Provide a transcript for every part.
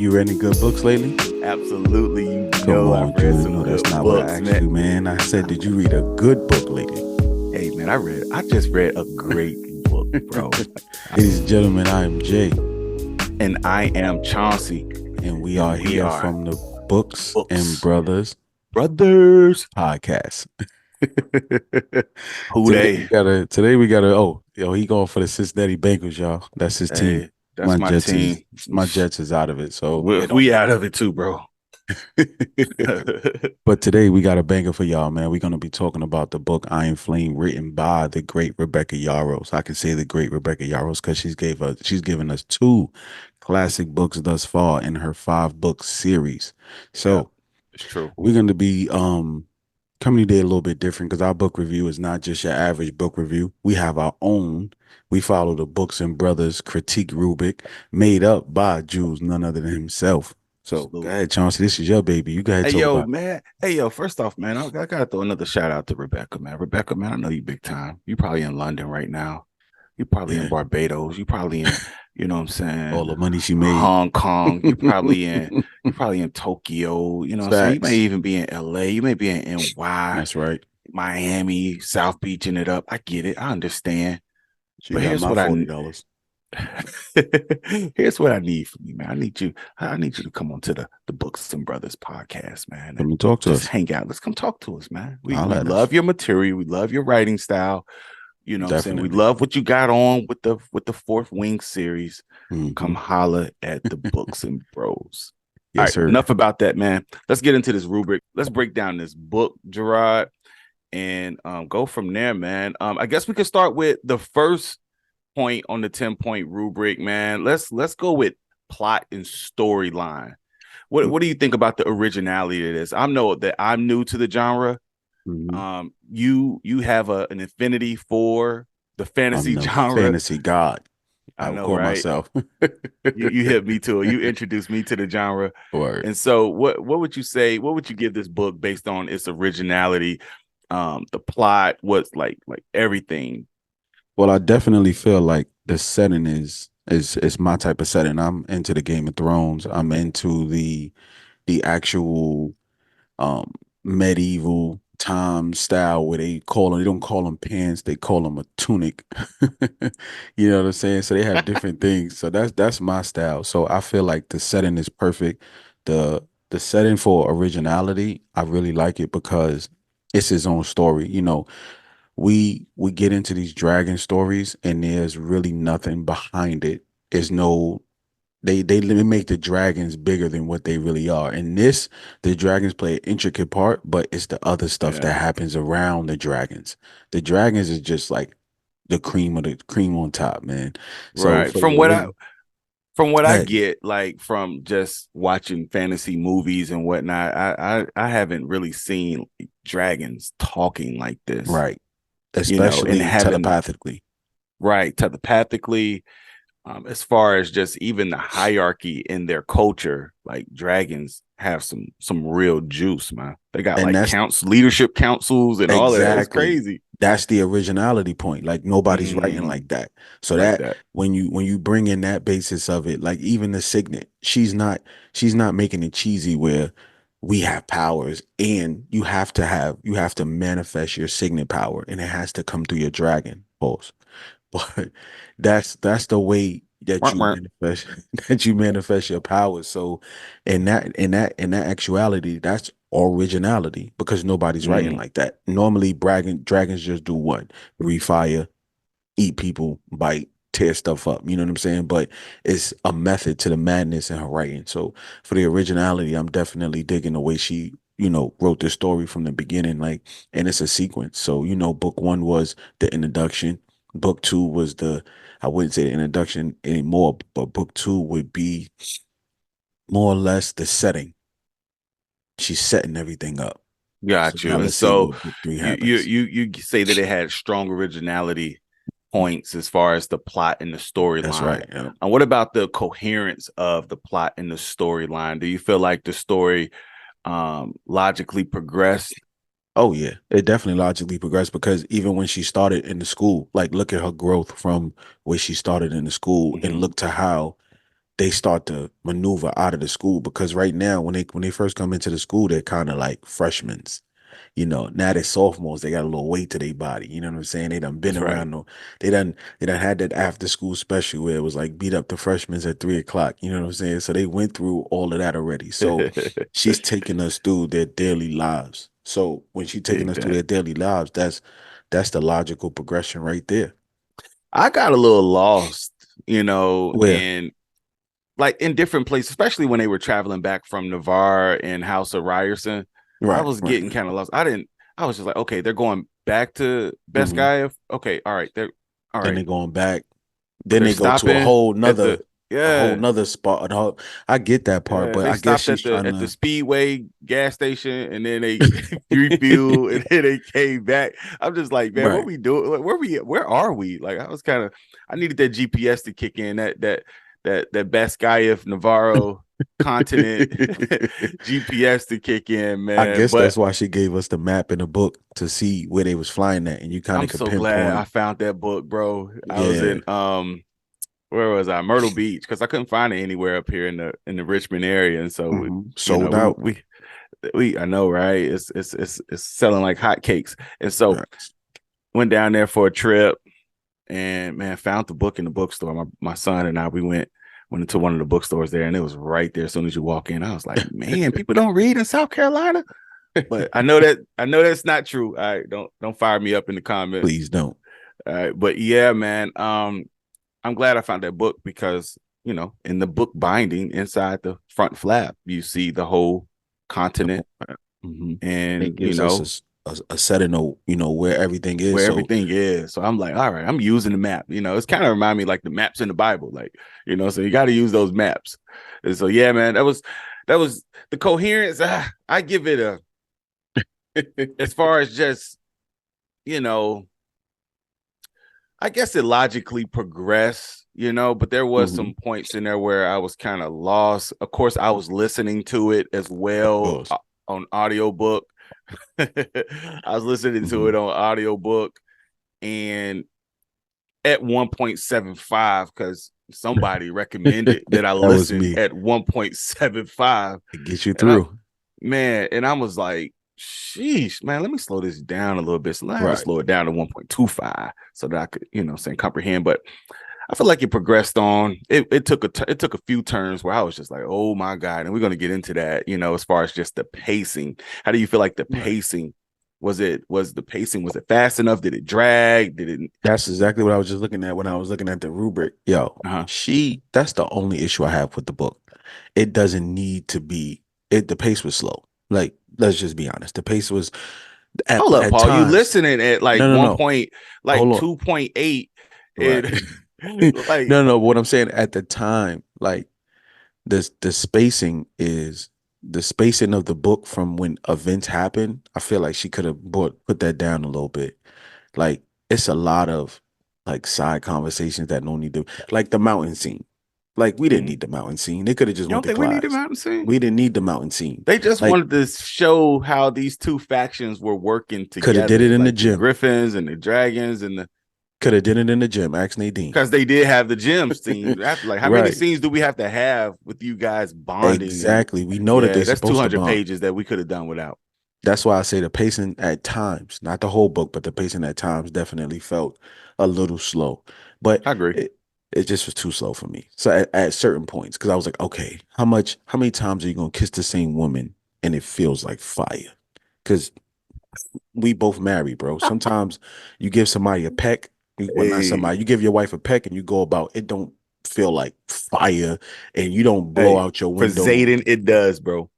you read any good books lately? Absolutely. You Come know on, I've read Drew. some No, good that's not what I books, asked man. you, man. I said, did you read a good book lately? Hey, man, I just read a great book, bro. Ladies and gentlemen, I am Jay, And I am Chauncey. and we are here from the Books and Brothers podcast. Who they? Today we gotta. Oh, yo, he going for the Cincinnati Bengals, y'all. That's his team. Hey, that's my team. My Jets is out of it, so We out of it too, bro. But today we got a banger for y'all, man. We're gonna be talking about the book Iron Flame, written by the great Rebecca Yarros. I can say the great Rebecca Yarros because she's given us two classic books thus far in her 5-book series. So Yeah, it's true. we're gonna be coming today a little bit different because our book review is not just your average book review. We have our own. We follow the Books and Brothers critique rubric made up by Jules, none other than himself. So go ahead, Chauncey. This is your baby. You go ahead, Hey, talk yo, about it. man. Hey, yo, first off, man, I gotta throw another shout out to Rebecca, man. Rebecca, man, I know you big time. You probably in London right now. You probably in Yeah. Barbados. You probably in, you know what I'm All saying, the money she made. Hong Kong. You probably in Tokyo. You know what I'm saying? You may Facts. even be in LA. You may be in NY, That's right. Miami, South Beaching it up. I get it. I understand. She But got here's my what $40. here's what I need from you, man. I need you to come on to the Books and Brothers podcast, man. Come And and talk to just us. hang out. Let's come talk to us, man. We Holla we at us. love your material. We love your writing style. You know what I'm saying? We Definitely. love what you got on with the Fourth Wing series. Come Mhm. holla at the Books and Bros. All Yes, right, sir. enough about that, man. Let's get into this rubric. Let's break down this book, Gerard, and go from there, man. I guess we could start with the first point on the 10-point rubric, man. Let's go with plot and storyline. What do you think about the originality of this? I know that I'm new to the genre. Mhm. You have an affinity for the I'm fantasy the genre. fantasy god. I I would know, call right? myself. You hit me to it. You introduced me to the genre. Word. And so what would you say? What would you give this book based on its originality? The plot, what's like everything. Well, I definitely feel like the setting is my type of setting. I'm into the Game of Thrones. I'm into the actual um medieval time style where they don't call them pants, they call them a tunic. You know what I'm saying? So they have different things. So that's my style. So I feel like the setting is perfect. The setting for originality, I really like it because it's his own story. We get into these dragon stories and there's really nothing behind it. There's no they make the dragons bigger than what they really are. And this, the dragons play an intricate part, but it's the other stuff that Yeah. happens around the dragons. The dragons is just like the cream of the cream on top, man. So Right. for the original, From what I hey, get, like from just watching fantasy movies and whatnot, I haven't really seen dragons talking like this, right, and especially having telepathically. right telepathically, as far as just even the hierarchy in their culture, like dragons have some real juice, man. They got And like that's leadership councils and all of that. It's exactly. crazy. That's the originality point. Like nobody's writing Mm, like that. So like that that. when you bring in that basis of it, like even the signet, she's not making it cheesy where we have powers and you have to manifest your signet power and it has to come through your dragon. Pause. But that's the way that Wah, you wah. manifest your powers. So in that actuality, that's originality because nobody's writing Mm, like that. Normally dragons just do what? Breathe fire, eat people, bite, tear stuff up. You know what I'm saying? But it's a method to the madness in her writing. So for the originality, I'm definitely digging the way she, wrote this story from the beginning. Like, and it's a sequence. So, book one was the introduction. Book two was I wouldn't say the introduction anymore, but book two would be more or less the setting. She's setting everything up. So got now you. And let's see so what book three you happens. you say that it had strong originality points as far as the plot and the That's storyline. right. Yeah. And what about the coherence of the plot and the storyline? Do you feel like the story logically progressed? Oh yeah, it definitely logically progressed because even when she started in the school, like look at her growth from where she started in the school and Mm-hmm. look to how they start to maneuver out of the school because right now when they first come into the school, they're kind of like freshmen. Now they're sophomores, they got a little weight to their body. You know what I'm saying? They done been That's right. around. They done had that after school special where it was like beat up the freshmen at 3 o'clock. You know what I'm saying? So they went through all of that already. So she's taking us through their daily lives. So when she's taking Dig us through that. their daily lives, that's the logical progression right there. I got a little lost, Where and like in different places, especially when they were traveling back from Navarre and House of Ryerson. I right, was right. getting kind of lost. I was just like, okay, they're going back to Best hmm Guy. Okay, all right, all Then right, they're going back. but Then they're they go to stopping at a whole yeah, nother spot. I get that part, yeah, but they I guess stopped she's trying at the to. Speedway gas station, and then they refueled, and then they came back. I'm just like, man, what Right. we doing? Where are we? Like, I needed that GPS to kick in, that Best Guy of Navarro continent GPS to kick in, I man. guess But that's why she gave us the map in the book to see where they was flying at, and you kind I'm of could so glad I pinpoint. found that book, bro. I was Yeah. in where was I? Myrtle Beach, because I couldn't find it anywhere up here in the Richmond area, and so Sold out. I know, right? It's selling like hotcakes, and so Right. went down there for a trip, and man, found the book in the bookstore. My son and I went into one of the bookstores there, and it was right there as soon as you walk in. I was like, man, people don't read in South Carolina, but I know that's not true. All right, don't fire me up in the comments. Please don't. All right, but yeah, man, I'm glad I found that book because in the book binding inside the front flap, you see the whole continent hmm and It gives us a setting of where everything is. where So everything is. So I'm like, all right, I'm using the map. It's kind of remind me like the maps in the Bible, like so you got to use those maps. And so yeah, man, that was the coherence. I give it a as far as just you know I guess it logically progressed, but there was mhm, some points in there where I was kind of lost. Of course, I was listening to it as of well course. on audiobook. I was listening to hmm it on audiobook and at 1.75 because somebody recommended that I That was listen me. at 1.75. It gets you And I through. man, and I was like, sheesh, man, let me slow this down a little bit. So I had to Right. slow it down to 1.25 so that I could, saying comprehend. But I feel like it progressed on. It took it took a few turns where I was just like, oh my God. And we're gonna get into that, as far as just the pacing. How do you feel like the Right. pacing? Was the pacing, was it fast enough? Did it drag? Did it That's exactly what I was just looking at when I was looking at the rubric. Yo, uh-huh. that's the only issue I have with the book. It doesn't need to be, the pace was slow. Like, let's just be honest. The pace was Hold up, at Paul. You times. listening at like No, no, one no. point, like Hold on. 2.8 Right. and No, like no, no. What I'm saying at the time, like the spacing is the spacing of the book from when events happen. I feel like she could have put that down a little bit. Like it's a lot of like side conversations that don't need to, like the mountain scene. Like we didn't mhm. need the mountain scene. They could have just You went don't to think we need a class. mountain scene? We didn't need the mountain scene. They just Like wanted to show how these two factions were working could have did it together, in the like the gym. Griffins and the Dragons, and the Could have did it in the gym. Ask Nadine. because they did have the gym scenes. After, like, how many Right. scenes do we have to have with you guys bonding? And Exactly. We know that yeah, they're that's supposed to 200 bond. pages that we could have done without. That's why I say the pacing at times, not the whole book, but the pacing at times definitely felt a little slow. But I agree. it just was too slow for me. So at certain points, because I was like, okay, how many times are you gonna kiss the same woman and it feels like fire? Because we both married, bro. Sometimes you give somebody a peck, well, not Hey, somebody, you give your wife a peck and you go about it don't feel like fire and you don't blow hey, out your for window. Zayden, it does, bro.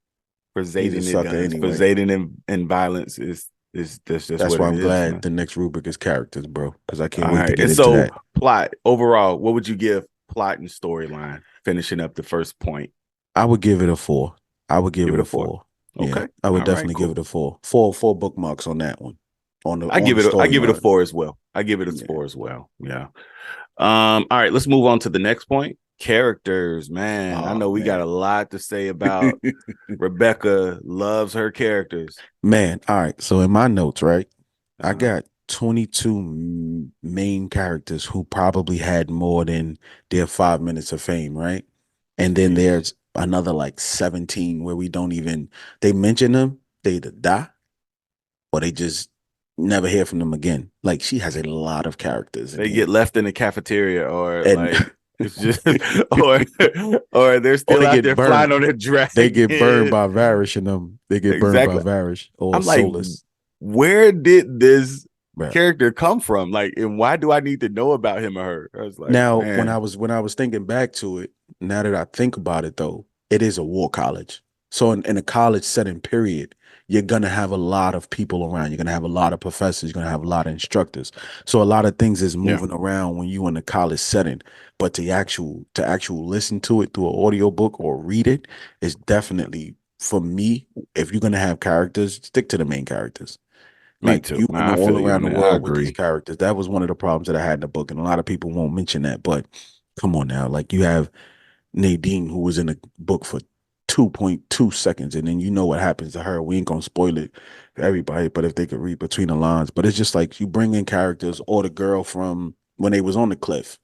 For He's a Zayden, it sucker does. For anyway. Zayden and violence is that's just That's what why it I'm is, glad man. the next rubric is characters, bro, because I can't All wait to right. get And into so that. plot overall, what would you give plot and storyline? Finishing up the first point. I would give it a 4. I would give Give it it a a four. 4. Yeah, Okay. I would All right, definitely give cool. it a 4. Four bookmarks on that one. On the I give it a storyline. four as well. I give it a Yeah. four as well. Yeah. All right, let's move on to the next point. Characters, man. I Oh know we got man. a lot to say about Rebecca loves her characters. Man, all right. So in my notes, right, I Uh, got 22 main characters who probably had more than their 5 minutes of fame, right? And then there's another like 17 where we don't even they mention them, they either die or they just never hear from them again. Like she has a lot of characters They get again. left in the cafeteria, or And like it's just, or or they're or still they out get there burned. flying on a They get burned dragon. by Varish and them. They get burned by Exactly. Varish or I'm like, Solus. where did this Bro. character come from? Like, and why do I need to know about him or her? I was like, Now, man, when I was thinking back to it, now that I think about it though, it is a war college. So in a college setting period, you're gonna have a lot of people around. You're gonna have a lot of professors, you're gonna have a lot of instructors. So a lot of things is yeah, moving around when you in a college setting. But to actual listen to it through an audio book or read it is definitely for me, if you're gonna have characters, stick to the main characters. me Like too. you Man, can go I all feel you around on the that. I world with these agree. characters. That was one of the problems that I had in the book, and a lot of people won't mention that. But come on now, like you have Nadine, who was in the book for 2.2 seconds, and then you know what happens to her. We ain't gonna spoil it for everybody, but if they could read between the lines. But it's just like you bring in characters, or the girl from when they was on the cliff,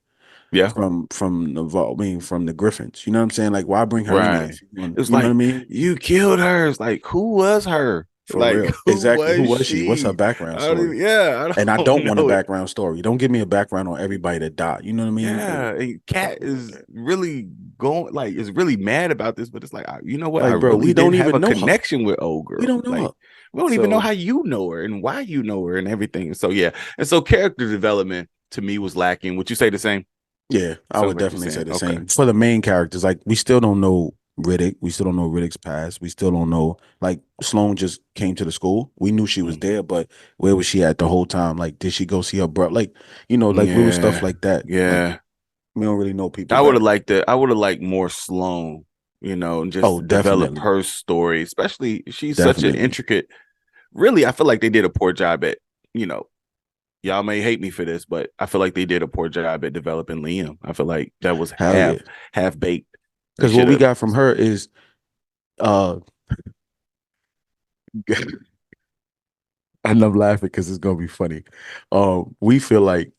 Yeah, from the I mean from the Griffins. You know what I'm saying? Like why bring her in there? right. If you want, It's you know what I like mean? you killed her. It's like, who was her? For Like, real. who Exactly. Who was was she? What's her she? background I don't story? even. Yeah, And I I don't don't want a know it. background story. Don't give me a background on everybody that died. You know what I mean? Yeah, and Kat is really going like is really mad about this, but it's like, you know what? I Like, bro, really we didn't don't have even a know her. connection with old We girl. don't know her. Like, we don't even know So how you know her and why you know her and everything. So yeah, and so character development to me was lacking. Would you say the same? yeah, I Sounds would like you're definitely say saying, the okay, same. For the main characters, like we still don't know Riddick. We still don't know Riddick's past. We still don't know like Sloan just came to the school. We knew she was mm, there, but where was she at the whole time? Like, did she go see her brother? Like, like little stuff yeah, like that. Like yeah. we don't really know people I would back. have liked it. I would have liked more Sloan, and Oh, just develop definitely. her story. Especially, she's such an Definitely. intricate. Really, I feel like they did a poor job at, you know, y'all may hate me for this, but I feel like they did a poor job at developing Liam. I feel like that was Hell yeah. half baked. They Because what should we have. got from her is uh and I'm laughing because it's gonna be funny. We feel like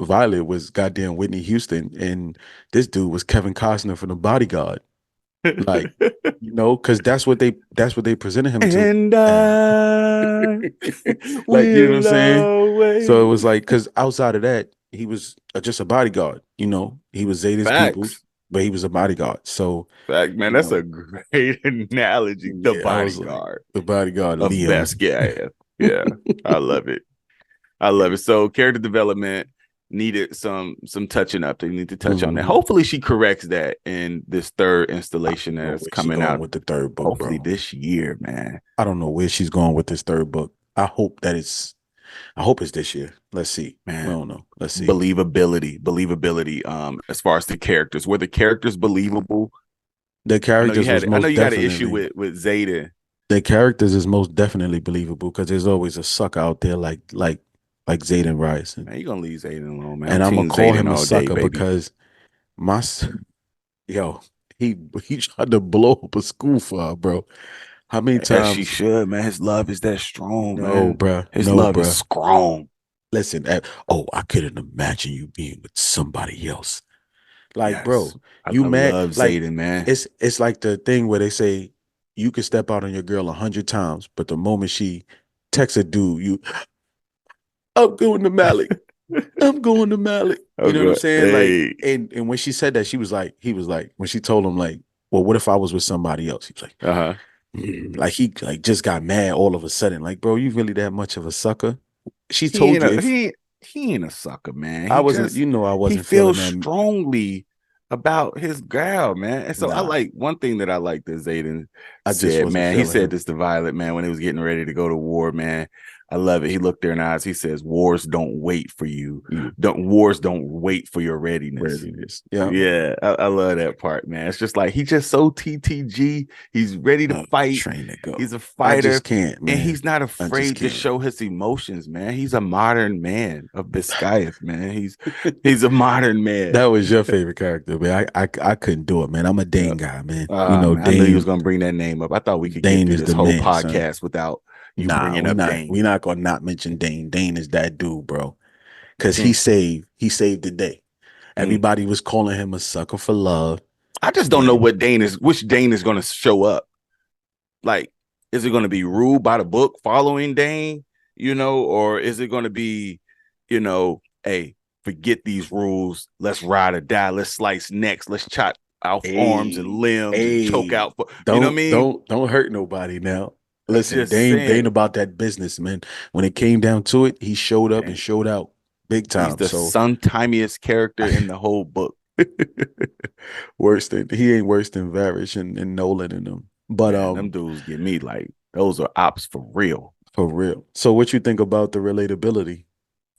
Violet was goddamn Whitney Houston, and this dude was Kevin Costner from The Bodyguard. Like, because that's what they presented him to, And and I like you know what I'm will saying. So it always was like because outside of that, he was just a bodyguard. He was Zeta's facts. people's, but he was a bodyguard. So Fact, man, you that's know, a great analogy. The yeah, I was like bodyguard the bodyguard of Liam. Basquiat. Yeah, I love it. I love it. So character development needed some touching up. They need to touch on that. Mhm. Hopefully she corrects that in this third installation I don't know that's where she coming going out. with the third book, Hopefully bro. this year, man. I don't know where she's going with this third book. I hope it's this year. Let's see. I Man, don't know. Let's see. believability. As far as the characters, were the characters believable? The characters was I know most you got an issue definitely with Zayden. the characters is most definitely believable because there's always a sucker out there like Zayden Ryerson. Man, you gonna leave Zayden alone, man. I'm And I'm gonna team call Zayden him a all day, sucker baby. because my yo, he tried to blow up a school for her, bro. How many As she times? should, man. His love is that strong, No, man. bruh. His No, love is bruh. strong. Listen, I couldn't imagine you being with somebody else. Like, Yes. bro, you I mad? love Like, Zayden, man. it's like the thing where they say you can step out on your girl 100 times, but the moment she texts a dude, I'm going to Malik. I'm going to Malik. You Oh know what I'm god. saying? Like, Hey. and when she said that, he was like, when she told him, like, well, what if I was with somebody else? He was like, Uh-huh. like he like just got mad all of a sudden. Like, bro, you really that much of a sucker? She He told ain't you a if he ain't a sucker, man. I He wasn't, just I he wasn't feeling feels that. strongly about his gal, man. And so I Nah, like one thing that I like that Zayden I just said, wasn't man. He feeling said him. this to Violet, man, when he was getting ready to go to war, man. I love it. He looked her in the eyes. He says, "Wars don't wait for you. You Don't wars don't wait for your readiness." readiness. Yeah. Yeah, I love that part, man. It's just like he's just so TTG. He's ready to fight. Train to go. He's a I fighter, just can't, and man. he's not I just afraid to can't. show his emotions, man. He's a modern man of Biscayeth, man. He's a modern That man. was your favorite character, man. I couldn't do it, man. I'm a Yeah. Dane guy, man. Man, I knew you was gonna bring that name up. I thought we could get Dane through is this the whole man, son. podcast without you Nah, bringing up we Dane. not gonna not mention Dane. Dane is that dude, bro. Cause Mm, he saved the day. mm. Everybody was calling him a sucker for love. I just don't know Like, what Dane is, which Dane is going to show up. Like, is it going to be ruled by the book following Dane, or is it going to be, hey, forget these rules. Let's ride or die. Let's slice necks. Let's chop off arms and hey, limbs and choke hey, out. You know what I mean? don't hurt nobody now. I'm Listen, just Dane saying, about that business, man. When it came down to it, he showed up and man, showed out big he's time. the So son-timiest character in the whole book. worse than he ain't worse than Varish and Nolan and them. But Man, them dudes get me like those are ops for real. for real. So what you think about the relatability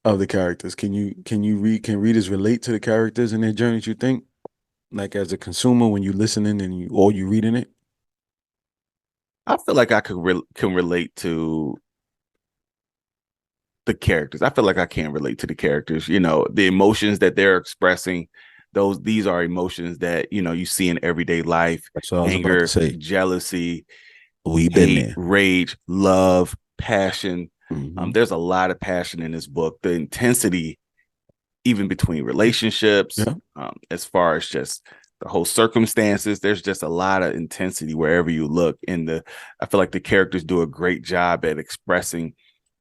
of the characters? Can readers relate to the characters and their journeys, you think? Like as a consumer when you listening and you reading it? I feel like I can relate to the characters. I feel like I can relate to the characters. The emotions that they're expressing. These are emotions that you see in everyday life: That's what I was about to anger, say. jealousy, We've been hate, there. rage, love, passion. Hmm. There's a lot of passion in this book. The intensity, even between relationships, Yeah. as far as just the whole circumstances, there's just a lot of intensity wherever you look. I feel like the characters do a great job at expressing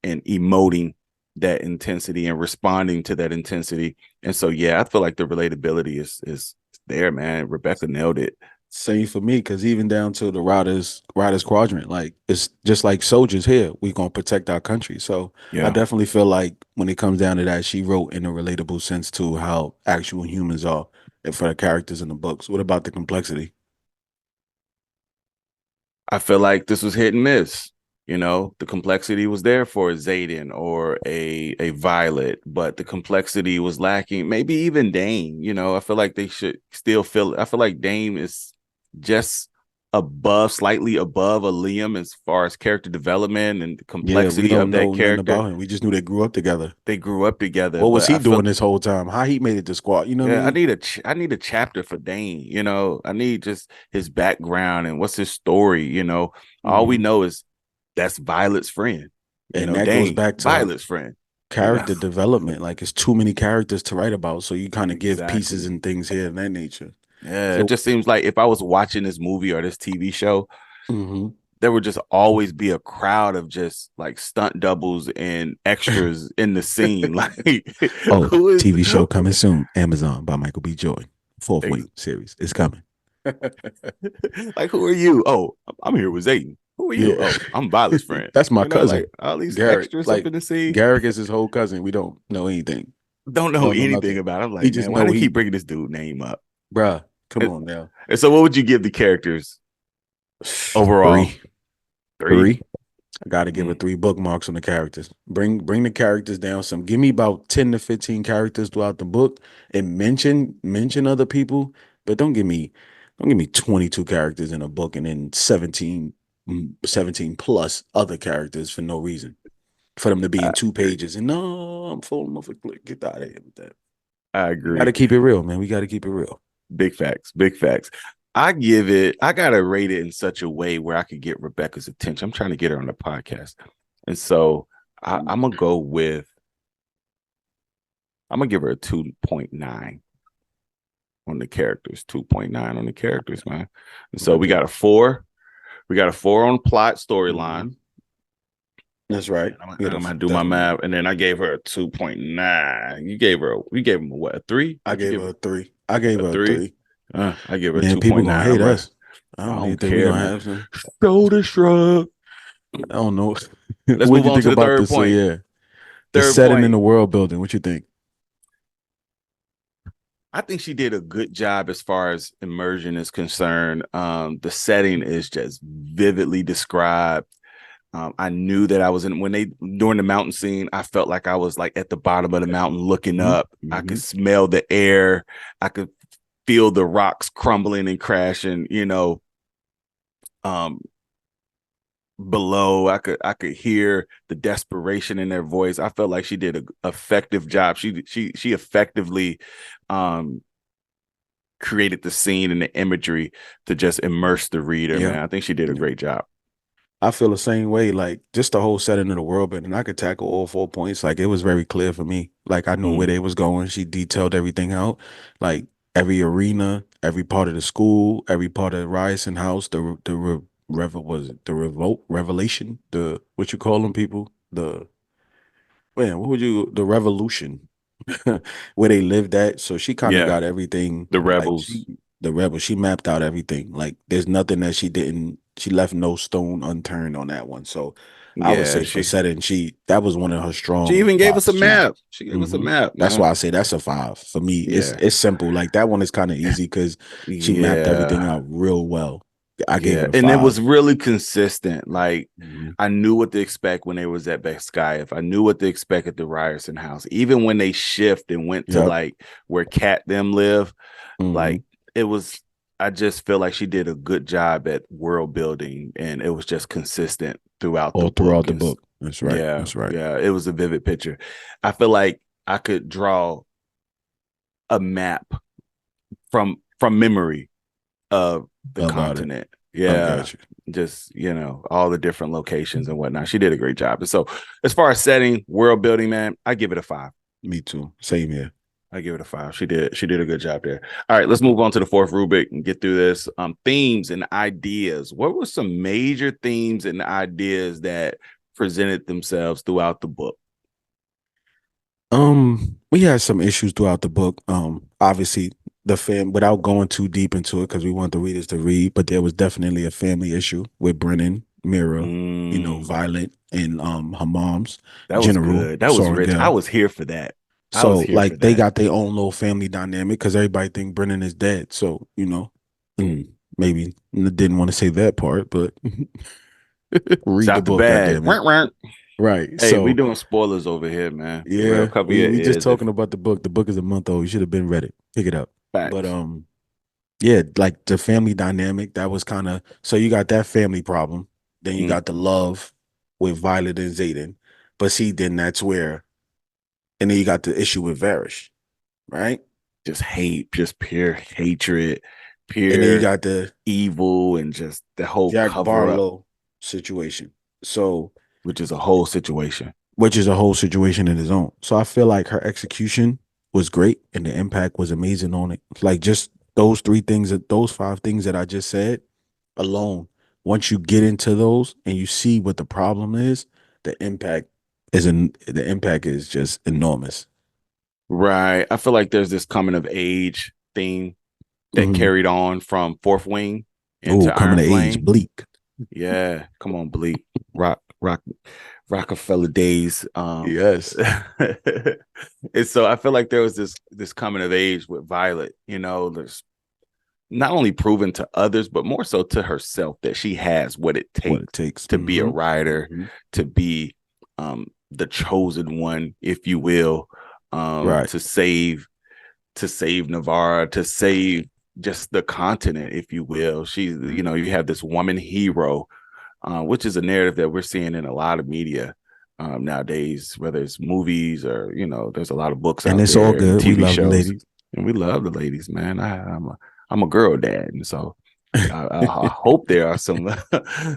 and emoting that intensity and responding to that intensity. And so, yeah, I feel like the relatability is there, man. Rebecca nailed it. Same for me, because even down to the riders quadrant, like it's just like soldiers here. We gonna protect our country. So I Yeah. definitely feel like when it comes down to that, she wrote in a relatable sense to how actual humans are and for the characters in the books. What about the complexity? I feel like this was hit and miss. The complexity was there for a Zayden or a Violet, but the complexity was lacking. Maybe even Dane. I feel like they should still feel. I feel like Dane is just slightly above a Liam as far as character development and the Yeah, we complexity don't of that know nothing character. about him. We just knew they grew up together. They grew up together, What was but he I doing feel this whole time? How he made it to squad? You know what I yeah, mean? I need a chapter for Dane. I need just his background and what's his story. All we Hmm. know is that's Violet's friend. And that goes Dane, back to Violet's friend. You know, character development. Like it's too many characters to write about, so you kind of give pieces exactly. and things here of that nature. Yeah, it So, just seems like if I was watching this movie or this TV show, mhm. there would just always be a crowd of just like stunt doubles and extras in the scene. Like, Oh, who is TV show coming soon. Amazon by Michael B. Jordan. Fourth ex- Wing series is coming. like who are you? Oh, I'm here with Zayden. Who are you? Yeah, Oh, I'm Violet's friend. that's my Like cousin, all these Garrick. extras up Like in the scene Garrick is his whole cousin. We don't know anything. don't know Don't know anything nothing. about it. I'm We like, just man, why know do they he, keep bringing this dude name up? bruh. Come And, on now. and so, what would you give the characters overall? Three, Three. three. I got to give her Mm. three bookmarks on the characters. Bring the characters down some. Give me about 10 to 15 characters throughout the book, and mention other people, but don't give me 22 characters in a book and then 17 plus other characters for no reason. For them to be I in two agree. pages and no, I'm falling off a click. Get out of here with that. I We got to agree. keep it real, man. We got to keep it real. Big facts. Big facts. I gotta rate it in such a way where I could get Rebecca's attention. I'm trying to get her on the podcast. And so I'm gonna go with I'm gonna give her a 2.9 on the characters. 2.9 on the characters, man. And so Right we there. got a four. We got a four on plot storyline. Mhm. That's right. I'm gonna do my Definitely. math, and then I gave her a 2.9. You gave him a what, a three? I What you gave give her her? a three. I gave A her a three? three. I give her a Man, people gonna 2.9. hate I'm right. us. I I don't even don't think we're care, gonna man. have some. Shoulder shrug. I don't know. Let's What'd move you on think to the about third this? So point. yeah, the Third setting in point. the world building. What you think? I think she did a good job as far as immersion is concerned. The setting is just vividly described. I knew that I was in when they during the mountain scene. I felt like I was like at the bottom of the mountain looking Hmm. up. I could Hmm. smell the air. I could feel the rocks crumbling and crashing. Um, below. I could hear the desperation in their voice. I felt like she did a effective job. She effectively um created the scene and the imagery to just immerse the reader, Yeah, man. I think she did a yeah. great job. I feel the same way. Like just the whole setting of the world building. I could tackle all 4 points. Like it was very clear for me. Like I knew where Mm. they was going. She detailed everything out. Like every arena. every part of the school, every part of the Ryerson house, was it the revolt, revelation, the what you call them people, the man, what would you the revolution where they lived at. So she kind of Yeah, got everything the like rebels. she the rebel. She mapped out everything. Like there's nothing that she didn't. She left no stone unturned on that one. So I would Yeah, say for setting, she that was one of her she strong even gave us a parts too. map. She gave us a map, That's man. why I say that's a five for me. Yeah, It's simple. Like that one is kind of easy because she mapped everything yeah. out real well. I gave Yeah, it a and it five. was really consistent. Like Mhm. I knew what to expect when they was at Bexkiah. I knew what to expect at the Ryerson house. Even when they shift and went to Yep. like where Cat them live, hmm like it was. I just feel like she did a good job at world building, and it was just consistent throughout the All book. throughout the book. That's right. Yeah, That's right. yeah, it was a vivid picture. I feel like I could draw a map from memory of the About it. continent. I Yeah. got you. Just, all the different locations and whatnot. She did a great job. And so, as far as setting, world building, man, I give it a five. Me too. Same here. I give it a five. She did a good job there. All right, let's move on to the fourth rubric and get through this. Themes and ideas. What were some major themes and ideas that presented themselves throughout the book? We had some issues throughout the book. Obviously the without going too deep into it because we want the readers to read, but there was definitely a family issue with Brennan, Mira, Mm, Violet, and her mom's that was general, good. That was rich. I Sorrel. was here for that. I was So here for like they that. got their own little family dynamic because everybody think Brennan is dead. So, maybe didn't want to say that part, but read the Shot the book, bag. goddamn it. Wah. Right. Hey, we So doing spoilers over here, man. For real. yeah, Cover we your we just ears if talking about the book. The book is a month old. You should have been read it. Pick it up. But facts. yeah, like the family dynamic, that was kind of so you got that family problem. Then you Mm, got the love with Violet and Zayden. But see, then that's where and then you got the issue with Varish, right? just hate, just pure hatred, And then you pure got the evil, and just the whole Jack cover up, Barlow situation. So which is a whole situation. which is a whole situation in its own. So I feel like her execution was great and the impact was amazing on it. Like just those five things that I just said alone, once you get into those and you see what the problem is, the impact is just enormous. Right. I feel like there's this coming of age theme that Mm-hmm. carried on from Fourth Wing Oh, into coming Iron to age, Flame. bleak. Yeah. Come on, Bleak. Rock, Rockefeller days. Yes. And so I feel like there was this coming of age with Violet. There's not only proven to others, but more so to herself that she has what it What it takes takes. to be a Mm-hmm. writer, Mm-hmm. to be the chosen one, if you will, Right. to save Navarre, to save just the continent, if you will. You have this woman hero, which is a narrative that we're seeing in a lot of media nowadays, whether it's movies or there's a lot of books And out it's all there and good. We TV love the shows, ladies. and we love the ladies, man. I'm a girl dad, and so I hope there are some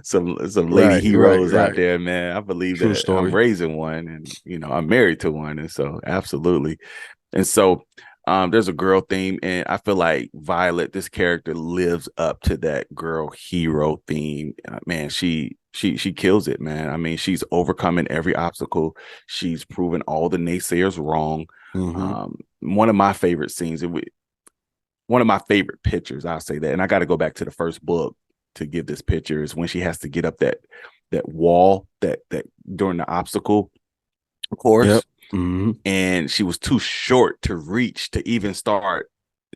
some lady Right, right, heroes out right. there, man. I believe True that I'm story. raising one, and I'm married to one, and so absolutely. And so there's a girl theme, and I feel like Violet, this character, lives up to that girl hero theme. Man, she kills it, man. I mean, she's overcoming every obstacle. She's proven all the naysayers wrong. Mm-hmm. One of my favorite scenes, one of my favorite pictures, I'll say that. And I got to go back to the first book to give this picture, is when she has to get up that wall that during the obstacle Yep. course, Mm-hmm. and she was too short to reach to even start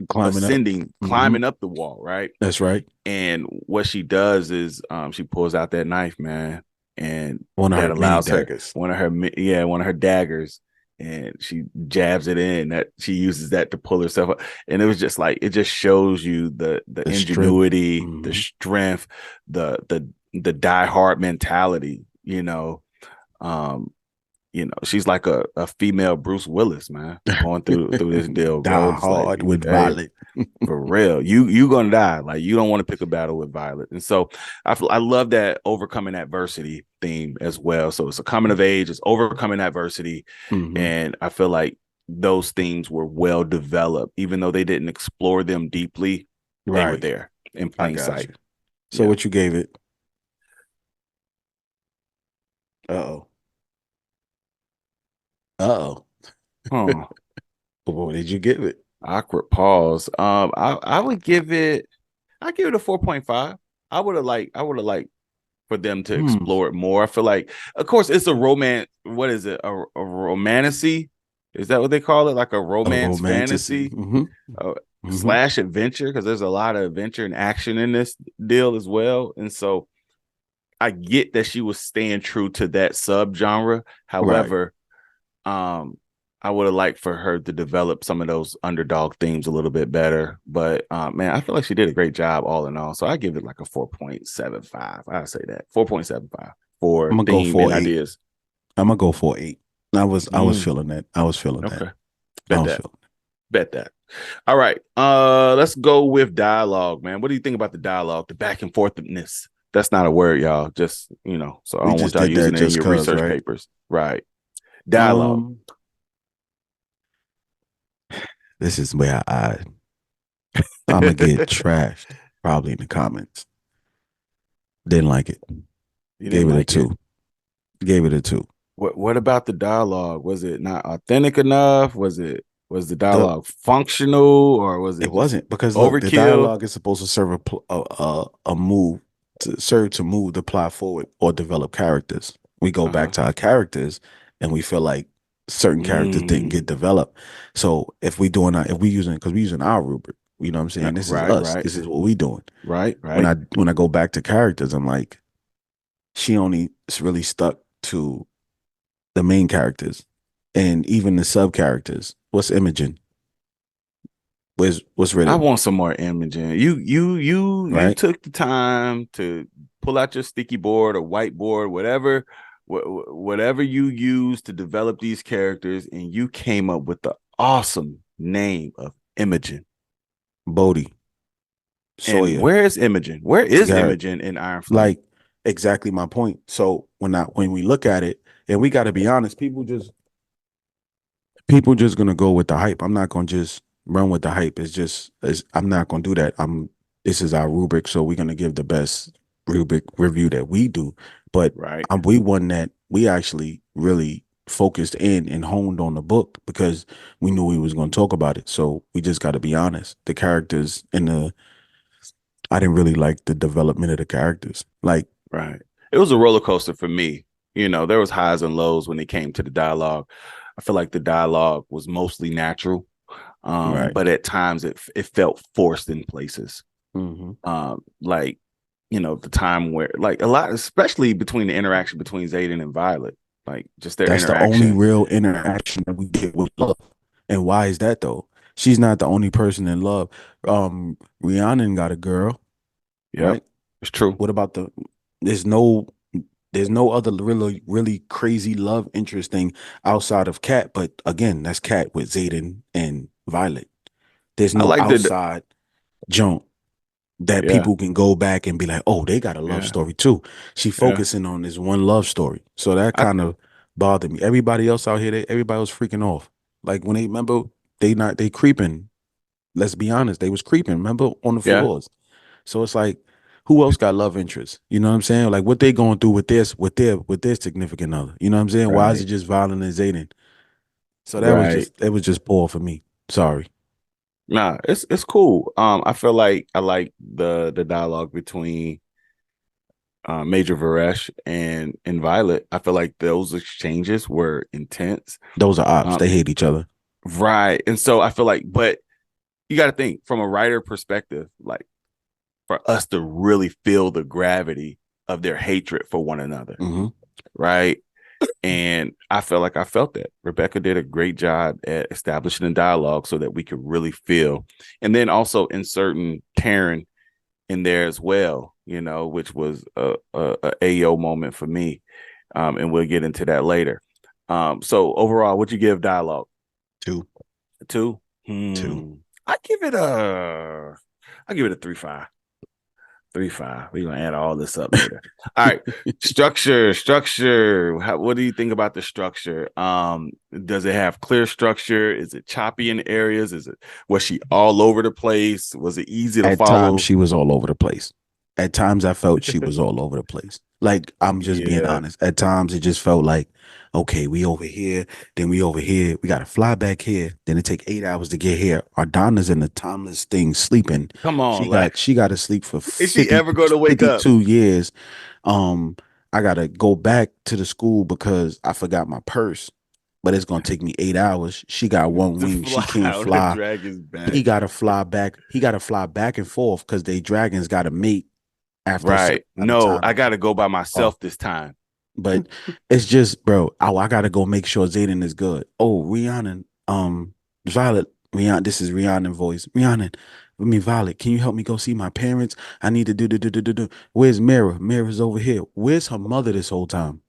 Climbing up. ascending, Mm-hmm. climbing up the wall, right? That's right. And what she does is she pulls out that knife, man, and One of that her many allows her daggers. one of her daggers, and she jabs it in. That she uses that to pull herself up, and it was just like, it just shows you the The strength. ingenuity, the Mm-hmm. strength, the die hard mentality. Um, she's like a female Bruce Willis, man, going through this deal, bro. Die It's like, hard with hey, Violet. for real, you gonna die. Like, you don't want to pick a battle with Violet. And so I love that overcoming adversity theme as well. So it's a coming of age, it's overcoming adversity, Mm-hmm. and I feel like those themes were well developed, even though they didn't explore them deeply. They were Right. there in I plain got sight. you. So Yeah. what you gave it? Uh-oh. Uh-oh. Huh. What did you give it? Awkward pause. I would give it. I give it a 4.5. I would have liked for them to Hmm. explore it more. I feel like, of course, it's a romance. What is it? A romantasy? Is that what they call it? Like a A romance romanticy. fantasy slash adventure? Because there's a lot of adventure and action in this deal as well. And so I get that she was staying true to that subgenre. Right. However, um, I would have liked for her to develop some of those underdog themes a little bit better. But man, I feel like she did a great job all in all. So I give it like a 4.75. I say that 4.75 for I'm gonna go theme for and eight. ideas. I'm gonna go for eight. I was Mm, feeling that. I was feeling that. okay. I Bet was that. feeling Bet that. All right. Let's go with dialogue, man. What do you think about the dialogue, the back and forthness? That's not a word, y'all. Just, so I we don't want just y'all did that using it in just your cause, research right? papers. Right. Dialogue. Um, this is where I'm gonna get You trashed probably in the comments. Didn't like it. didn't Gave it a like it. two. Gave it a two. What about the dialogue? Was it not authentic enough? Was the The dialogue functional or was It it just wasn't because look, the overkill? dialogue is supposed to serve a move to serve to move the plot forward or develop characters. We go back Uh-huh. to our characters and we feel like certain characters didn't get Mm. developed. So if we using because we using our rubric, you know what I'm saying? This is Right, us. right, This is what we doing. right, When right, I go back to characters, I'm like, she only really stuck to the main characters and even the sub characters. What's Imogen? What's I Riddick? want some more imaging. You Right? took the time to pull out your sticky board or whiteboard, whatever you use to develop these characters, and you came up with the awesome name of Imogen. Bodie, And Sawyer, where is Imogen? Where is Garrett. Imogen in Iron Flame? Like exactly my point. So when we look at it, and we got to be honest, people just gonna go with the hype. I'm not gonna just run with the hype. I'm not gonna do that. This is our rubric, so we're gonna give the best rubric review that we do. But Right, we won that. We actually really focused in and honed on the book because we knew we was gonna talk about it. So we just got to be honest. The characters and the I didn't really like the development of the characters. Like, right. It was a roller coaster for me. There was highs and lows when it came to the dialogue. I feel like the dialogue was mostly natural, right. but at times it felt forced in places. Hmm. Like the time where like a lot, especially between the interaction between Zayden and Violet, like just their That's the only interaction. real interaction that we get with love. And why is that though? She's not the only person in love. Rhiannon got a girl, Yep, right? it's true. What about there's no there's no other really, really crazy love interest thing outside of Cat. But again, that's Cat with Zayden and Violet. There's I no like the outside junk that yeah, people can go back and be like, oh, they got a love yeah, story too. She yeah. focusing on this one love story. So that I kind of bothered me. Everybody else out here, everybody was freaking off. Like when they remember they creeping. Let's be honest, they was creeping, remember, on the yeah, floors. So it's like, who else got love interests? You know what I'm saying? Like what they going through with this, with their significant other. You know what I'm saying? Why is it right, just Violent and Zayden? So right. that was just poor for me. Sorry. Nah, it's cool. I feel like I like the dialogue between Major Varesh and Violet. I feel like those exchanges were intense. Those are ops. Um, They hate each other. right, and so I feel like, but you got to think from a writer perspective, like for us to really feel the gravity of their hatred for one another, Hmm. right? And I felt like I felt that Rebecca did a great job at establishing the dialogue so that we could really feel, and then also inserting Taryn in there as well, which was a AO moment for me. And we'll get into that later. So overall, what'd you give dialogue? Two. A two? Two. I give it a 3.5. 3.5. We're gonna add all this up later. All right. Structure. What do you think about the structure? Does it have clear structure? Is it choppy in areas? Was she all over the place? Was it easy to At times, follow? she was all over the place. At times, I felt she was all over the place. Like, I'm just being Yeah. honest. At times, it just felt like, okay, we over here, then we over here. We got to fly back here. Then it take 8 hours to get here. Ardana's in the timeless thing sleeping. Come on, She like, got she got to sleep for is she ever going to wake up? 52 years. Um, I got to go back to the school because I forgot my purse. But it's gonna take me 8 hours. She got one To wing. She fly can't on the fly. dragon's He back. gotta fly back. He gotta fly back and forth because they dragons gotta mate after a certain Right. amount of No, time I to got keep to go by off. myself this time. But it's just, bro. Oh, I gotta go make sure Zayden is good. Oh, Rihanna, Violet, Rihanna. This is Rihanna voice. Rihanna, I mean Violet. Can you help me go see my parents? I need to do. Where's Mira? Mira's over here. Where's her mother this whole time?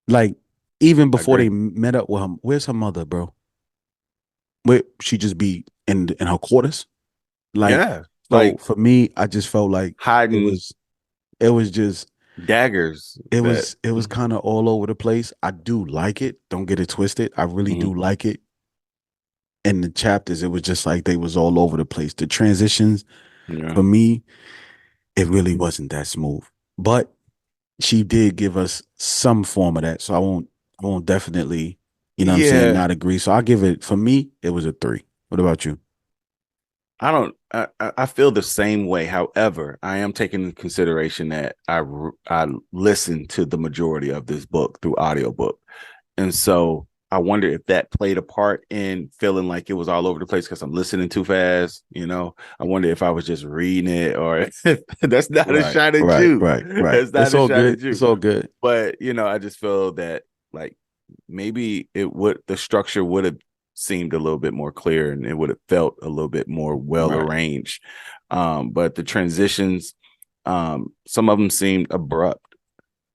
Like, even I before they agree. met up with him, where's her mother, bro? Where she just be in her quarters? Like, Yeah. so Like for me, I just felt like it hiding was it was just daggers that it was kind of all over the place. I do like it. Don't get it twisted. I really Mhm. do like it. In the chapters, it was just like they was all over the place. The transitions Yeah. for me, it really wasn't that smooth. But she did give us some form of that. So I won't definitely, you know what I'm saying, Yeah. not agree. So I'll give it for me, it was a 3. What about you? I don't. I feel the same way. However, I am taking into consideration that I listened to the majority of this book through audiobook, and so I wonder if that played a part in feeling like it was all over the place because I'm listening too fast. I wonder if I was just reading it, or that's not a Right, shot at right, you. right, right. That's It's not a all shot good. at you. It's all good. But I just feel that like maybe the structure would have seemed a little bit more clear and it would have felt a little bit more well Right. arranged. But the transitions, some of them seemed abrupt,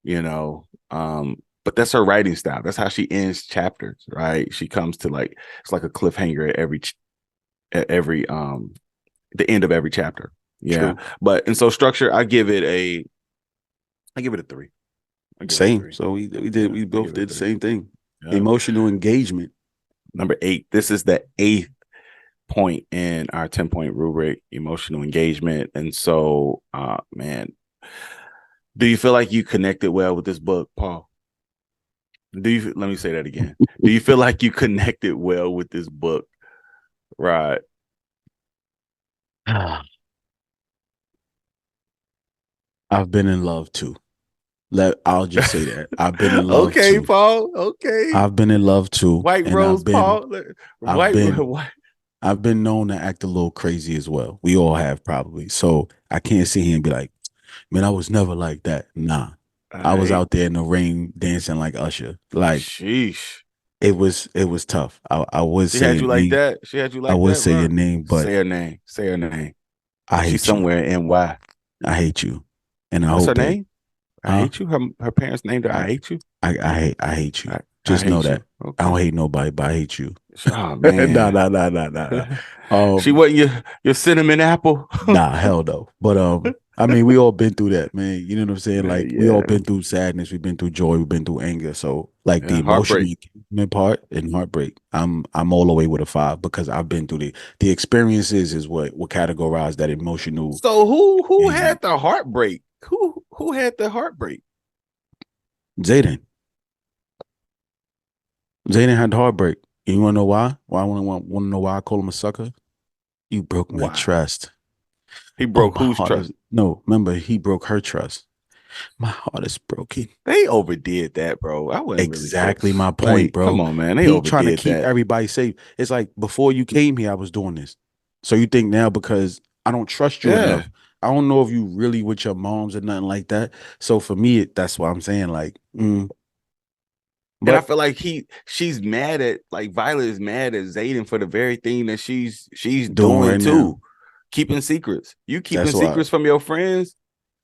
you know. But that's her writing style. That's how she ends chapters, right? She comes to like it's like a cliffhanger at every the end of every chapter. Yeah. True. But and so structure, I give it a 3. I give it a Same. 3. So Yeah, we I both give it a did the 3. same thing. Yeah. Emotional engagement. Number 8. This is the eighth point in our 10-point rubric, emotional engagement. And so, man, do you feel like you connected well with this book, Paul? Let me say that again. Do you feel like you connected well with this book? Right. I've been in love too. I'll just say that. I've been in love Okay, too. Paul. Okay. I've been in love too. White And Rose, Paul. I've been White. I've been known to act a little crazy as well. We all have probably. So I can't sit here and be like, man, I was never like that. Nah. All I was right. out there in the rain dancing like Usher. Like Sheesh. it was tough. I would She say had your you like name. that. She had you I like would that, say your bro. name, but Say her name. Say her name. I She's hate you. somewhere in Y. I hate you. And I What's her hope that, name? I huh? hate you. Her parents named her I I hate you. I hate you. I Just know hate you. that. I don't Okay. hate nobody, but I hate you. Oh Nah, man. nah, nah, nah, nah, nah. She Um, wasn't your cinnamon apple. nah, hell no. But I mean, we all been through that, man. You know what I'm saying? Man, Like we all yeah. been through sadness, we've been through joy, we've been through anger. So like the Yeah. emotional Heartbreak. engagement part and heartbreak, I'm all the way with a 5 because I've been through the experiences is what categorize that emotional So who had engagement. the heartbreak? Who had the heartbreak? Zayden. Zayden had the heartbreak. And you wanna know why? Why I wanna know why I call him a sucker? You broke my Why? trust. He Oh, broke my whose heart is trust? no, remember he broke her trust. My heart is broken. They overdid that, bro. I wasn't really feeling Exactly my point, like, come bro. on, man. They He trying to overdid keep that. everybody safe. It's like before you came here, I was doing this. So you think now because I don't trust you Yeah. enough, I don't know if you really with your moms or nothing like that. So for me, that's what I'm saying. Like, And I but feel like she's mad at like Violet is mad at Zayden for the very thing that she's doing doing right now, too. Keeping secrets. You keeping that's why. secrets from your friends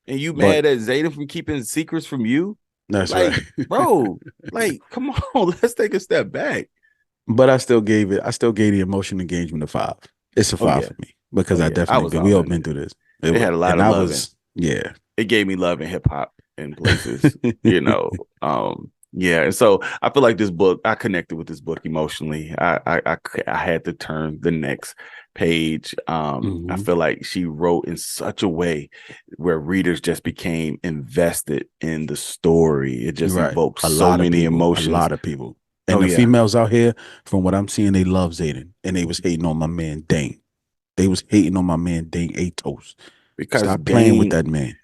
and you But mad at Zayden from keeping secrets from you? that's right. Like, bro, like, come on, let's take a step back. But I still gave the emotional engagement a 5. It's a Oh 5 yeah. for me because Oh I yeah. I definitely was been. We all all in been it. through this. It It was, had a lot and of I loving. was, yeah. It gave me love in hip hop in places, you know. Yeah, and so I feel like this book, I connected with this book emotionally. I had to turn the next page. I Hmm. feel like she wrote in such a way where readers just became invested in the story. It just Right. evoked so many A emotions. lot of people. Oh And the yeah, females out here, from what I'm seeing, they love Zayden. And they was hating on my man Dane. They was hating on my man Dane Atos. because Stop playing with that man.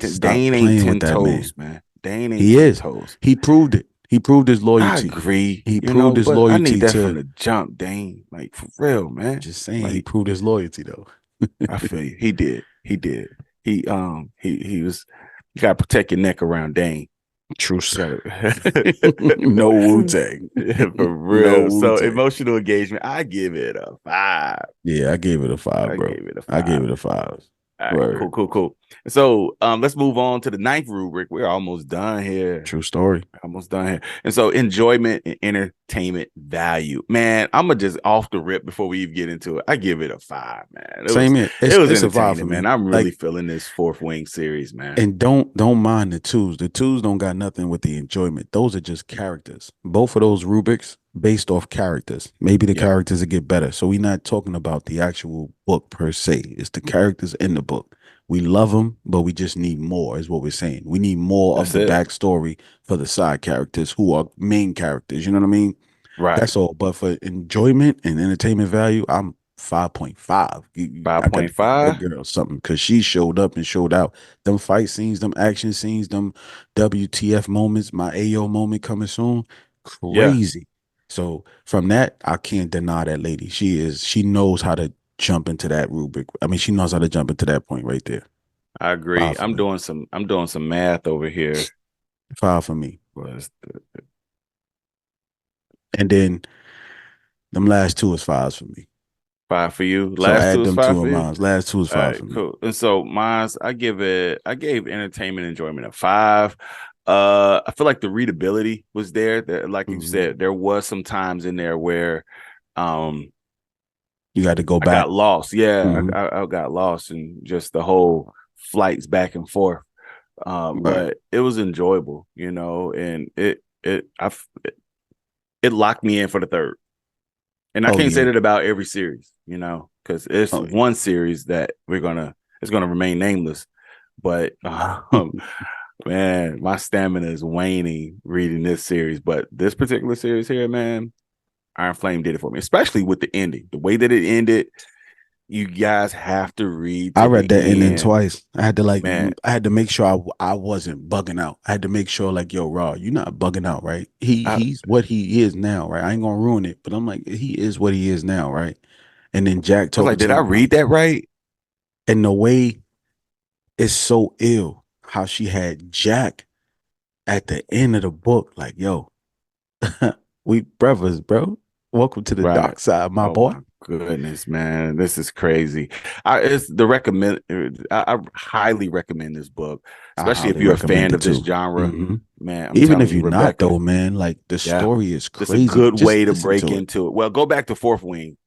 Stop Dane ain't playing with 10 that toes, man. man. Dane ain't He 10 is. toes. He proved it. He proved his I loyalty. agree, He you proved know, his but I need loyalty that from to, the jump, Dane. Like for real, man. just saying, he Like proved his loyalty though. I feel you. He did. He did. He was. You gotta protect your neck around Dane. Truce. You gotta No Wu Tang. for No real. Wu So Tang. emotional engagement. I give it a 5. Yeah, I gave it a five, I bro. gave it a I gave 5. it a five. All right, Word. cool. So let's move on to the ninth rubric. We're almost done here. True story. Almost done here. And so enjoyment and entertainment value. Man, I'm gonna just off the rip before we even get into it. I give it a 5, man. Same here. It was It's a vibe for entertaining, man. me. I'm really Like, feeling this fourth wing series, man. and don't mind the twos. The twos don't got nothing with the enjoyment. Those are just characters. Both of those rubrics based off characters. Maybe the Yeah, characters will get better. So we're not talking about the actual book per se. It's the characters in the book. We love them, but we just need more, is what we're saying. We need more of that's the it. backstory for the side characters who are main characters. You know what I mean? Right. That's all. But for enjoyment and entertainment value, I'm 5.5. I got to give your 5.5. girl something because she showed up and showed out. Them fight scenes, them action scenes, them WTF moments, my AO moment coming soon. Yeah, Crazy. So from that, I can't deny that lady. She knows how to jump into that rubric. I mean, she knows how to jump into that point right there. I agree. Five for me. I'm doing some math over here. Five for me. Was And then them last two is fives for me. 5 for you? So Last two add is them 5 two for of you? mine. Last two is All five right, for me. cool. And so mine's I gave entertainment enjoyment a 5. I feel like the readability was there. That, like you Mhm. said, there was some times in there where um You got to go I back. got lost. Yeah, Hmm. I got lost in just the whole flights back and forth. Right. But it was enjoyable, you know, and it locked me in for the third. And I Oh can't say yeah. that about every series, you know, because it's Oh one series that it's gonna remain nameless. But yeah. man, my stamina is waning reading this series. But this particular series here, man, Iron Flame did it for me, especially with the ending. The way that it ended, you guys have to read I to read the that ending end, twice. man. I had to make sure I wasn't bugging out. I had to make sure like, yo, Raw, you're not bugging out, right? I He's what he is now, right? I ain't gonna ruin it, but I'm like, he is what he is now, right? And then Jack was like, talking did to I him, read that right? and the way it's so ill how she had Jack at the end of the book, like, yo, we brothers, bro. Welcome to the Right. dark side, my Oh boy. my goodness, man, this is crazy. It's the recommend. I highly recommend this book, I especially if highly you're a recommend fan it of this too. genre. Hmm. Man, I'm Even telling if you, you're not Rebecca. though, man, like the Yeah, story is that's a crazy. good Just way to listen break to it. into it. Well, go back to Fourth Wing.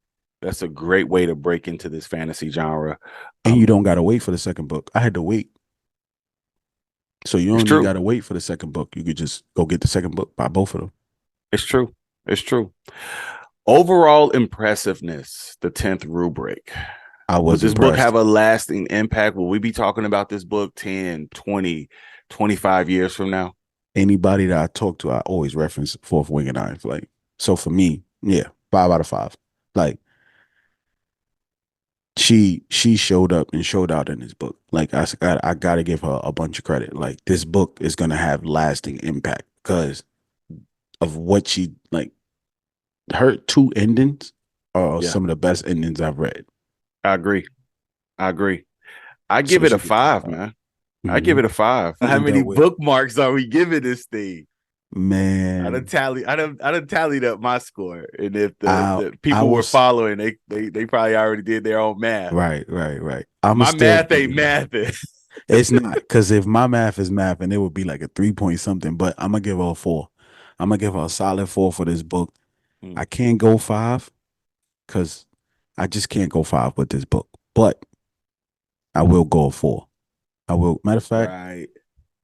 That's a great way to break into this fantasy genre. And you Um, don't gotta wait for the second book. I had to wait. So you it's don't even true. gotta wait for the second book. You could just go get the second book by both of them. It's true. It's true. Overall impressiveness, the 10th rubric. I Would was this book impressed. have a lasting impact? Will we be talking about this book 10, 20, 25 years from now? Anybody that I talk to, I always reference Fourth Wing and Iron Flame. So for me, yeah, 5 out of 5. Like she showed up and showed out in this book. Like I gotta give her a bunch of credit. Like this book is gonna have lasting impact because of what she like. Her two endings are Yeah, some of the best endings I've read. I agree. I agree. I give So it a she gets a 5, 5. man. I give Mm-hmm. it a 5. How And many dealt with bookmarks are we giving this thing? man. I done tallied up my score. And if I the I people were was following, they probably already did their own math. right. I'ma My still math give ain't it a mathing. it's not because if my math is math and it would be like a 3 point something, but I'm gonna give her a 4. I'm gonna give her a solid 4 for this book. I can't go 5 because I just can't go 5 with this book. But I will go a four. I will. Right.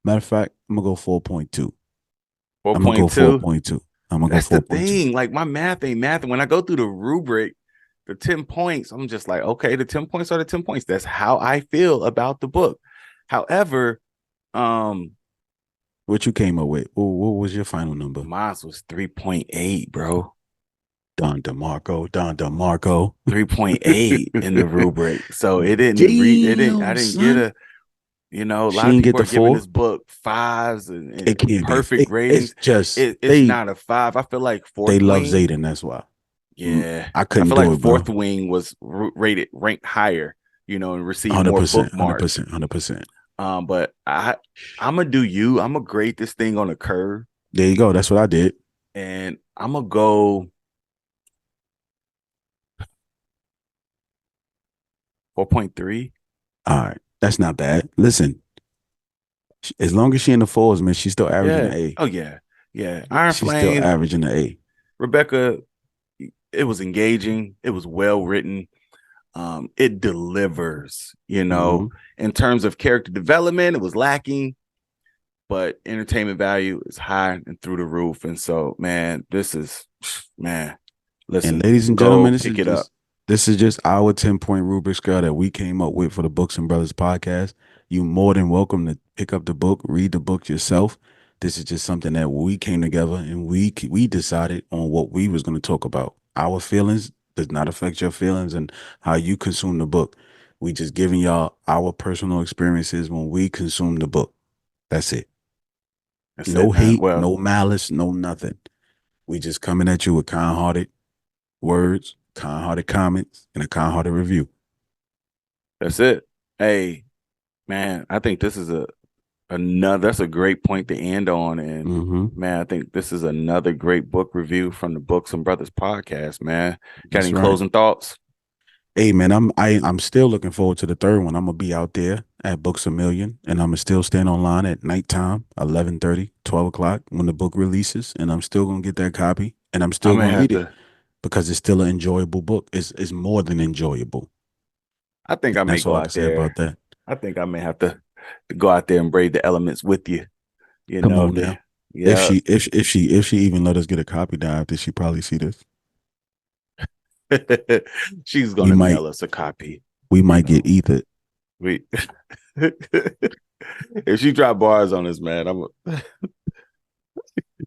Matter of fact, I'm gonna go 4.2. I'm gonna go 4.2. 4.2. I'm gonna go That's the 4.2. thing. Like my math ain't math. And when I go through the rubric, the 10 points, I'm just like, okay, the 10 points are the 10 points. That's how I feel about the book. However, um, What you came up with? What was your final number? mine was 3.8, bro. Don DeMarco. 3.8 in the rubric. So I Damn, didn't get son. a, a She lot of didn't get people the are giving four. this book fives It and can't be. perfect It's ratings. just It's not a five. I feel like they Fourth love Wing. Zayden. That's why. Yeah. I I couldn't feel do like it, bro. Fourth Wing was rated ranked higher, and received more 100%, bookmarks. 100%, 100%. But I'm gonna do you. I'm gonna grade this thing on a curve, There you go. That's what I did. and I'm gonna go 4.3. All right. That's not bad. Listen, as long as she in the fours, man, she's still averaging Yeah. an A. Oh yeah. Yeah. Iron She's still Flame, averaging an A. Rebecca. It was engaging. It was well written. It delivers. Mm-hmm. In terms of character development, it was lacking, but entertainment value is high and through the roof. And so, man, this is man. And Listen, ladies and go gentlemen, pick it up. this is just our 10-point rubric scale that we came up with for the Books and Brothers podcast. You more than welcome to pick up the book, read the book yourself. This is just something that we came together and we decided on what we was going to talk about. Our feelings does not affect your feelings and how you consume the book. We just giving y'all our personal experiences when we consume the book. That's it. That's No it, man. hate, Well, no malice, no nothing. We just coming at you with kind-hearted words, kind-hearted comments, and a kind-hearted review. that's it. Hey, man, I think this is another that's a great point to end on. And Mm-hmm. man, I think this is another great book review from the Books and Brothers podcast, man. Got That's any right. closing thoughts? Hey man, I'm still looking forward to the third one. I'm gonna be out there at Books a Million, and I'm gonna still stand online at nighttime, 11:30, 12 o'clock when the book releases, and I'm still gonna get that copy, and I'm I still may gonna have read it to because it's still an enjoyable book. It's more than enjoyable. I think And I may that's all go I can out say about there. that. I think I may have to go out there and braid the elements with you. Come on The now. If yeah. she even let us get a copy down, did she probably see this? She's We gonna might mail us a copy, we you might get know. either. We if she drop bars on us, man,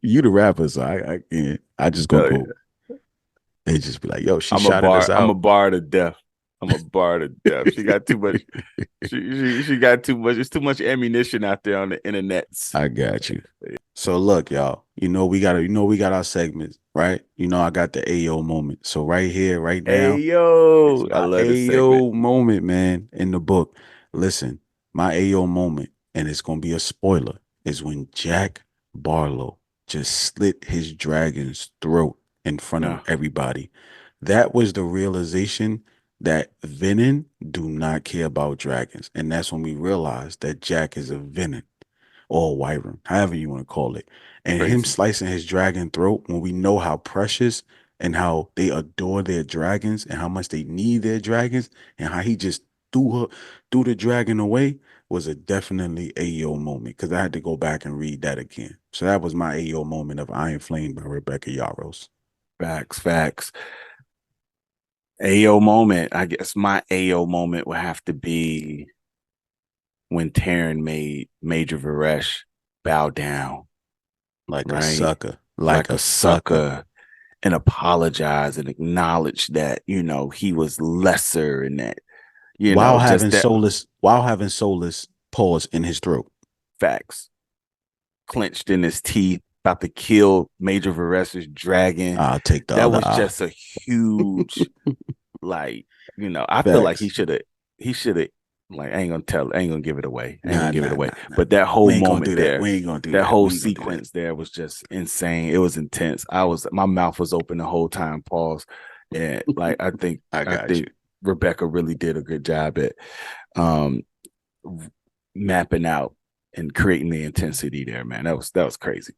You the rapper, so I can't. I just gonna uh, go. They just be like, yo, she I'm a shouted us bar. I'm a out. bar to death. I'm a bar to death. She got too much. She got too much. It's too much ammunition out there on the internets. I got you. So look, y'all. We got our segments, right? I got the AO moment. So right here, right Hey now, it's yo, I my love this segment. AO moment, man, in the book. Listen, my AO moment, and it's gonna be a spoiler, is when Jack Barlow just slit his dragon's throat in front of No, everybody. That was the realization that Venom do not care about dragons. And that's when we realized that Jack is a Venom or a wyvern, however you want to call it. And him crazy slicing his dragon throat when we know how precious and how they adore their dragons and how much they need their dragons and how he just threw the dragon away was a definitely AO moment because I had to go back and read that again. So that was my AO moment of Iron Flame by Rebecca Yarros. facts, facts. AO moment. I guess my AO moment would have to be when Taryn made Major Varesh bow down, Like a right? sucker. Like Like a a sucker. sucker, and apologize and acknowledge that, he was lesser and that, just that While having soulless pause in his throat. facts clenched in his teeth, about to kill Major Varessa's dragon. I'll take the That other was eye. just a huge, like, I feel like Facts. he should have, like, I ain't gonna give it away. I ain't gonna Nah, give it nah, away. nah, nah. But that whole We ain't gonna moment do that. there, We ain't gonna do that that. whole We ain't gonna do that. sequence there was just insane. It was intense. My mouth was open the whole time, pause. And like, I I got you. think Rebecca really did a good job at um mapping out and creating the intensity there, man. That was crazy.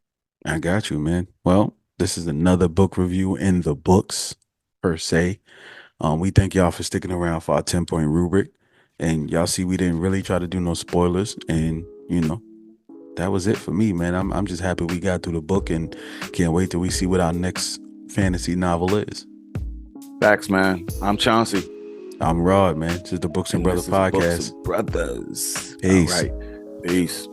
I got you, man. Well, this is another book review in the books, per se. We thank y'all for sticking around for our 10-point rubric. And y'all see, we didn't really try to do no spoilers, and that was it for me, man. I'm just happy we got through the book, and can't wait till we see what our next fantasy novel is. Facts, man. I'm Chauncey. I'm Rod, man. This is the Books and And Brother this is Books and podcast. Brothers. All Peace. right. Peace.